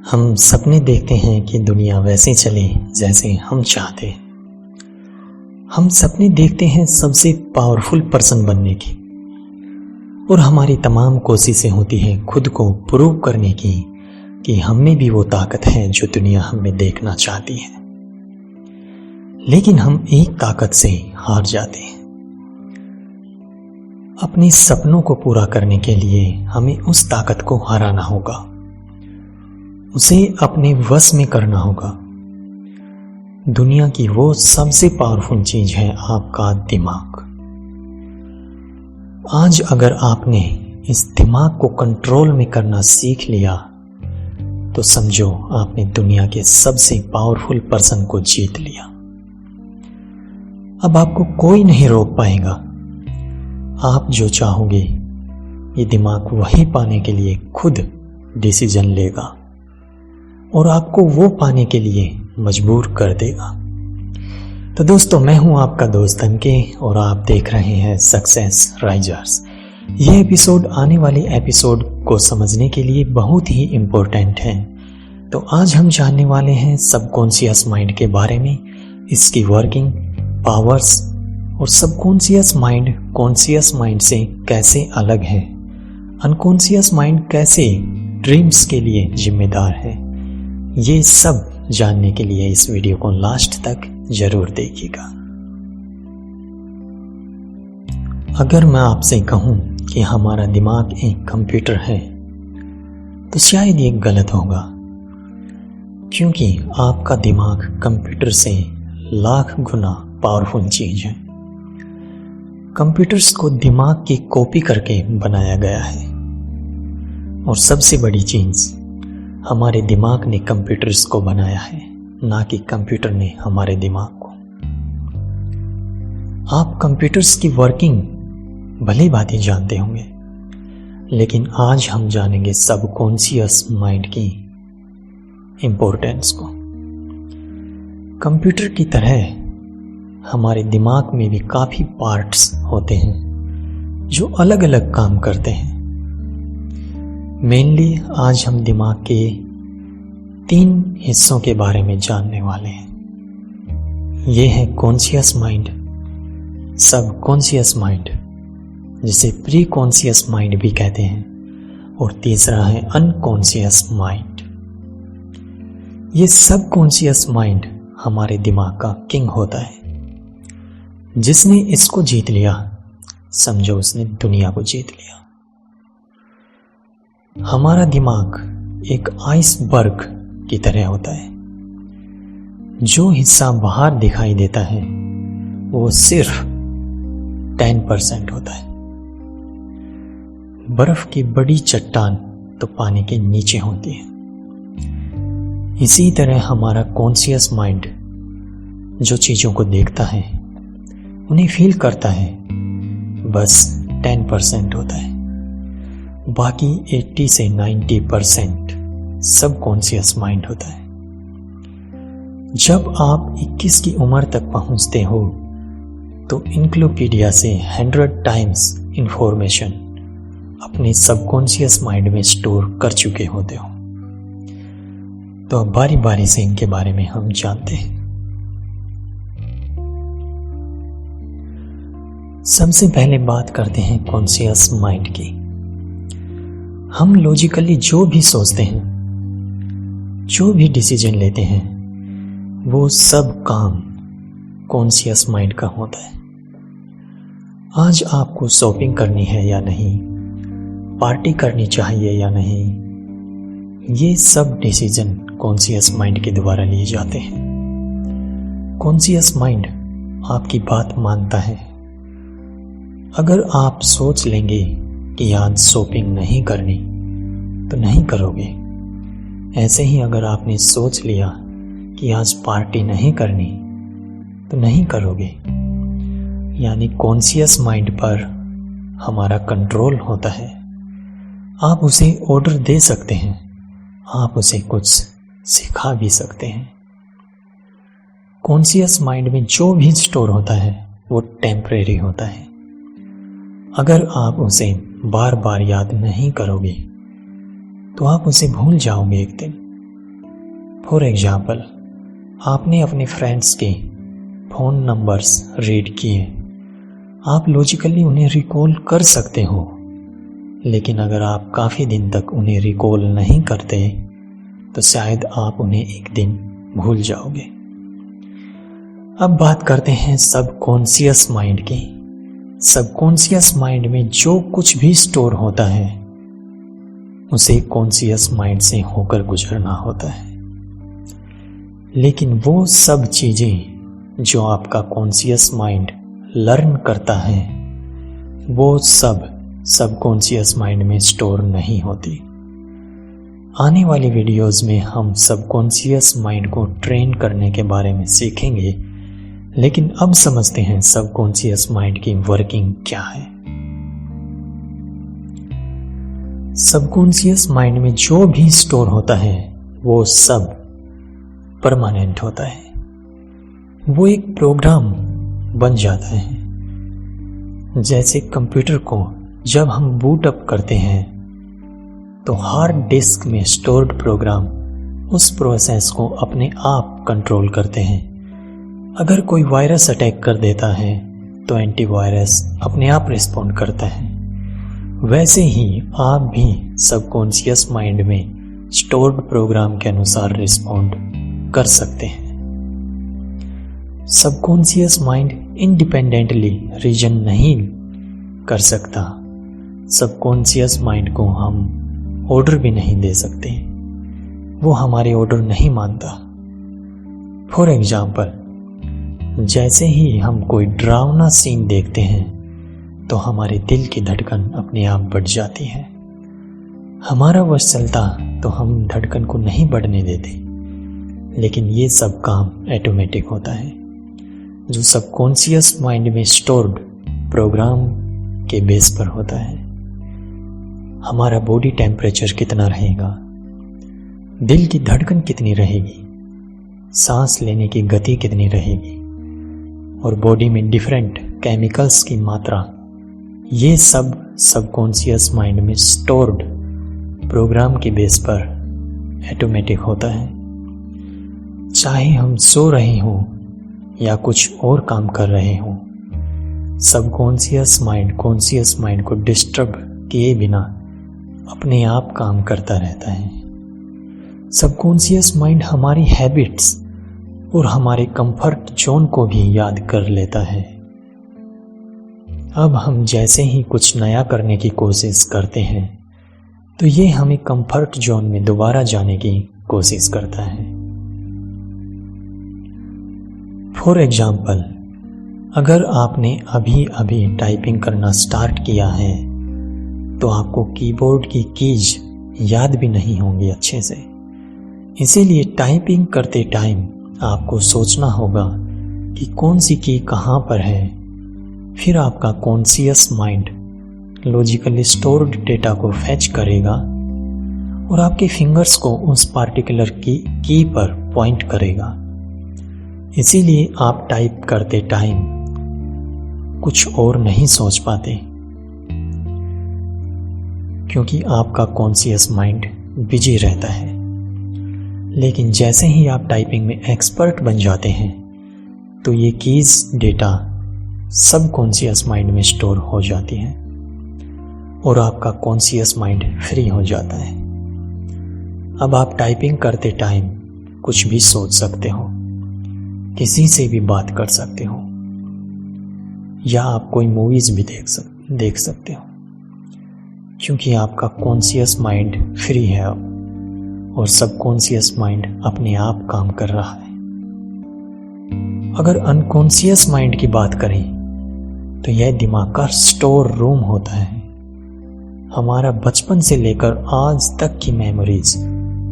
हम सपने देखते हैं कि दुनिया वैसे चले जैसे हम चाहते। हम सपने देखते हैं सबसे पावरफुल पर्सन बनने की, और हमारी तमाम कोशिशें होती हैं खुद को प्रूव करने की कि हम में भी वो ताकत है जो दुनिया हमें देखना चाहती है। लेकिन हम एक ताकत से हार जाते हैं। अपने सपनों को पूरा करने के लिए हमें उस ताकत को हराना होगा, उसे अपने वश में करना होगा। दुनिया की वो सबसे पावरफुल चीज है आपका दिमाग। आज अगर आपने इस दिमाग को कंट्रोल में करना सीख लिया तो समझो आपने दुनिया के सबसे पावरफुल पर्सन को जीत लिया। अब आपको कोई नहीं रोक पाएगा। आप जो चाहोगे ये दिमाग वही पाने के लिए खुद डिसीजन लेगा और आपको वो पाने के लिए मजबूर कर देगा। तो दोस्तों, मैं हूं आपका दोस्त अंके और आप देख रहे हैं सक्सेस राइजर्स। ये एपिसोड आने वाले एपिसोड को समझने के लिए बहुत ही इम्पोर्टेंट है। तो आज हम जानने वाले हैं सबकॉन्शियस माइंड के बारे में, इसकी वर्किंग, पावर्स और सबकॉन्शियस माइंड कॉन्शियस माइंड से कैसे अलग है, अनकॉन्शियस माइंड कैसे ड्रीम्स के लिए जिम्मेदार है। ये सब जानने के लिए इस वीडियो को लास्ट तक जरूर देखिएगा। अगर मैं आपसे कहूं कि हमारा दिमाग एक कंप्यूटर है तो शायद ये गलत होगा, क्योंकि आपका दिमाग कंप्यूटर से लाख गुना पावरफुल चीज है। कंप्यूटर्स को दिमाग की कॉपी करके बनाया गया है, और सबसे बड़ी चीज, हमारे दिमाग ने कंप्यूटर्स को बनाया है, ना कि कंप्यूटर ने हमारे दिमाग को। आप कंप्यूटर्स की वर्किंग भली भांति जानते होंगे, लेकिन आज हम जानेंगे सबकॉन्शियस माइंड की इंपॉर्टेंस को। कंप्यूटर की तरह हमारे दिमाग में भी काफी पार्ट्स होते हैं जो अलग अलग काम करते हैं। मेनली आज हम दिमाग के 3 हिस्सों के बारे में जानने वाले हैं। ये है कॉन्शियस माइंड, सबकॉन्शियस माइंड जिसे प्री कॉन्शियस माइंड भी कहते हैं, और तीसरा है अनकॉन्शियस माइंड। ये सबकॉन्शियस माइंड हमारे दिमाग का किंग होता है। जिसने इसको जीत लिया, समझो उसने दुनिया को जीत लिया। हमारा दिमाग एक आइसबर्ग की तरह होता है। जो हिस्सा बाहर दिखाई देता है वो सिर्फ 10% होता है। बर्फ की बड़ी चट्टान तो पानी के नीचे होती है। इसी तरह हमारा कॉन्शियस माइंड जो चीजों को देखता है, उन्हें फील करता है, बस 10% होता है। बाकी 80 से 90% सबकॉन्शियस माइंड होता है। जब आप 21 की उम्र तक पहुंचते हो तो इनक्लोपीडिया से 100 टाइम्स इंफॉर्मेशन अपने सबकॉन्शियस माइंड में स्टोर कर चुके होते हो। तो अब बारी बारी से इनके बारे में हम जानते हैं। सबसे पहले बात करते हैं कॉन्शियस माइंड की। हम लॉजिकली जो भी सोचते हैं, जो भी डिसीजन लेते हैं, वो सब काम कॉन्शियस माइंड का होता है। आज आपको शॉपिंग करनी है या नहीं, पार्टी करनी चाहिए या नहीं, ये सब डिसीजन कॉन्शियस माइंड के द्वारा लिए जाते हैं। कॉन्शियस माइंड आपकी बात मानता है। अगर आप सोच लेंगे कि आज शॉपिंग नहीं करनी तो नहीं करोगे। ऐसे ही अगर आपने सोच लिया कि आज पार्टी नहीं करनी तो नहीं करोगे। यानी कॉन्शियस माइंड पर हमारा कंट्रोल होता है। आप उसे ऑर्डर दे सकते हैं, आप उसे कुछ सिखा भी सकते हैं। कॉन्शियस माइंड में जो भी स्टोर होता है वो टेम्परेरी होता है। अगर आप उसे बार बार याद नहीं करोगे तो आप उसे भूल जाओगे एक दिन। फॉर एग्जाम्पल, आपने अपने फ्रेंड्स के फ़ोन नंबर्स रीड किए। आप लॉजिकली उन्हें रिकॉल कर सकते हो, लेकिन अगर आप काफ़ी दिन तक उन्हें रिकॉल नहीं करते तो शायद आप उन्हें एक दिन भूल जाओगे। अब बात करते हैं सबकॉन्शियस माइंड की। सबकॉन्शियस माइंड में जो कुछ भी स्टोर होता है उसे कॉन्शियस माइंड से होकर गुजरना होता है, लेकिन वो सब चीज़ें जो आपका कॉन्शियस माइंड लर्न करता है वो सब सबकॉन्शियस माइंड में स्टोर नहीं होती। आने वाली वीडियोस में हम सबकॉन्शियस माइंड को ट्रेन करने के बारे में सीखेंगे, लेकिन अब समझते हैं सबकॉन्शियस माइंड की वर्किंग क्या है। सबकॉन्शियस माइंड में जो भी स्टोर होता है वो सब परमानेंट होता है। वो एक प्रोग्राम बन जाता है। जैसे कंप्यूटर को जब हम बूट अप करते हैं तो हार्ड डिस्क में स्टोर्ड प्रोग्राम उस प्रोसेस को अपने आप कंट्रोल करते हैं। अगर कोई वायरस अटैक कर देता है तो एंटीवायरस अपने आप रिस्पॉन्ड करता है। वैसे ही आप भी सबकॉन्शियस माइंड में स्टोर्ड प्रोग्राम के अनुसार रिस्पॉन्ड कर सकते हैं। सबकॉन्शियस माइंड इंडिपेंडेंटली रीजन नहीं कर सकता। सबकॉन्शियस माइंड को हम ऑर्डर भी नहीं दे सकते, वो हमारे ऑर्डर नहीं मानता। फॉर एग्जाम्पल, जैसे ही हम कोई डरावना सीन देखते हैं तो हमारे दिल की धड़कन अपने आप बढ़ जाती है। हमारा वश चलता तो हम धड़कन को नहीं बढ़ने देते, लेकिन ये सब काम ऑटोमेटिक होता है जो सबकॉन्शियस माइंड में स्टोर्ड प्रोग्राम के बेस पर होता है। हमारा बॉडी टेम्परेचर कितना रहेगा, दिल की धड़कन कितनी रहेगी, सांस लेने की गति कितनी रहेगी और बॉडी में डिफरेंट केमिकल्स की मात्रा, ये सब सबकॉन्शियस माइंड में स्टोर्ड प्रोग्राम के बेस पर ऑटोमेटिक होता है। चाहे हम सो रहे हों या कुछ और काम कर रहे हों, सबकॉन्शियस माइंड कॉन्शियस माइंड को डिस्टर्ब किए बिना अपने आप काम करता रहता है। सबकॉन्शियस माइंड हमारी हैबिट्स और हमारे कंफर्ट जोन को भी याद कर लेता है। अब हम जैसे ही कुछ नया करने की कोशिश करते हैं तो ये हमें कंफर्ट जोन में दोबारा जाने की कोशिश करता है। फॉर एग्जाम्पल, अगर आपने अभी अभी टाइपिंग करना स्टार्ट किया है तो आपको कीबोर्ड की कीज याद भी नहीं होंगी अच्छे से। इसीलिए टाइपिंग करते टाइम आपको सोचना होगा कि कौन सी की कहाँ पर है। फिर आपका conscious mind logically stored data को फैच करेगा और आपके फिंगर्स को उस पार्टिकुलर की पर पॉइंट करेगा। इसीलिए आप टाइप करते टाइम कुछ और नहीं सोच पाते, क्योंकि आपका कॉन्शियस माइंड बिजी रहता है। लेकिन जैसे ही आप टाइपिंग में एक्सपर्ट बन जाते हैं तो ये कीज डेटा सबकॉन्शियस माइंड में स्टोर हो जाती है और आपका कॉन्शियस माइंड फ्री हो जाता है। अब आप टाइपिंग करते टाइम कुछ भी सोच सकते हो, किसी से भी बात कर सकते हो, या आप कोई मूवीज भी देख सकते हो, क्योंकि आपका कॉन्शियस माइंड फ्री है और सबकॉन्शियस माइंड अपने आप काम कर रहा है। अगर अनकॉन्शियस माइंड की बात करें तो यह दिमाग का स्टोर रूम होता है। हमारा बचपन से लेकर आज तक की मेमोरीज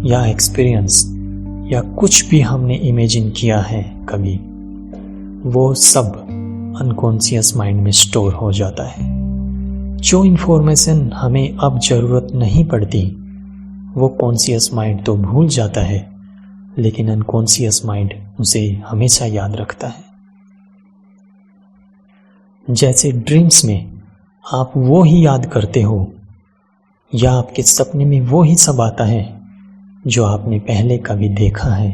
या एक्सपीरियंस या कुछ भी हमने इमेजिन किया है कभी, वो सब अनकॉन्शियस माइंड में स्टोर हो जाता है। जो इन्फॉर्मेशन हमें अब ज़रूरत नहीं पड़ती वो कॉन्शियस माइंड तो भूल जाता है, लेकिन अनकॉन्शियस माइंड उसे हमेशा याद रखता है। जैसे ड्रीम्स में आप वो ही याद करते हो या आपके सपने में वो ही सब आता है जो आपने पहले कभी देखा है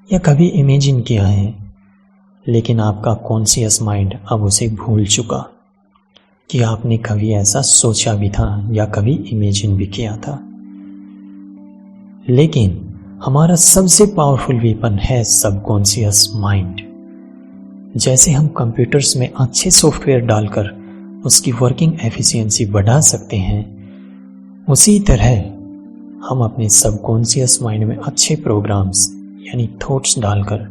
या कभी इमेजिन किया है, लेकिन आपका कॉन्शियस माइंड अब उसे भूल चुका कि आपने कभी ऐसा सोचा भी था या कभी इमेजिन भी किया था। लेकिन हमारा सबसे पावरफुल वेपन है सबकॉन्शियस माइंड। जैसे हम कंप्यूटर्स में अच्छे सॉफ्टवेयर डालकर उसकी वर्किंग एफिशिएंसी बढ़ा सकते हैं, उसी तरह हम अपने सबकॉन्शियस माइंड में अच्छे प्रोग्राम्स यानी थॉट्स डालकर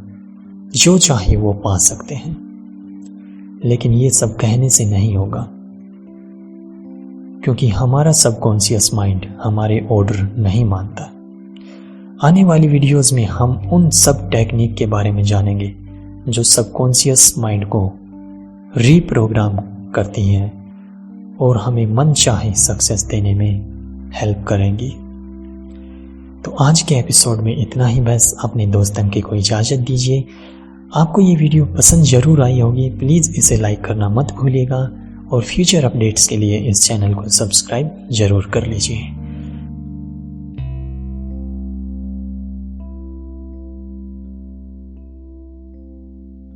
जो चाहे वो पा सकते हैं। लेकिन ये सब कहने से नहीं होगा, क्योंकि हमारा सबकॉन्शियस माइंड हमारे ऑर्डर नहीं मानता। आने वाली वीडियोस में हम उन सब टेक्निक के बारे में जानेंगे जो सबकॉन्शियस माइंड को रीप्रोग्राम करती हैं और हमें मन चाहे सक्सेस देने में हेल्प करेंगी। तो आज के एपिसोड में इतना ही बस। अपने दोस्तों को इजाज़त दीजिए। आपको ये वीडियो पसंद ज़रूर आई होगी। प्लीज़ इसे लाइक करना मत भूलिएगा और फ्यूचर अपडेट्स के लिए इस चैनल को सब्सक्राइब ज़रूर कर लीजिए।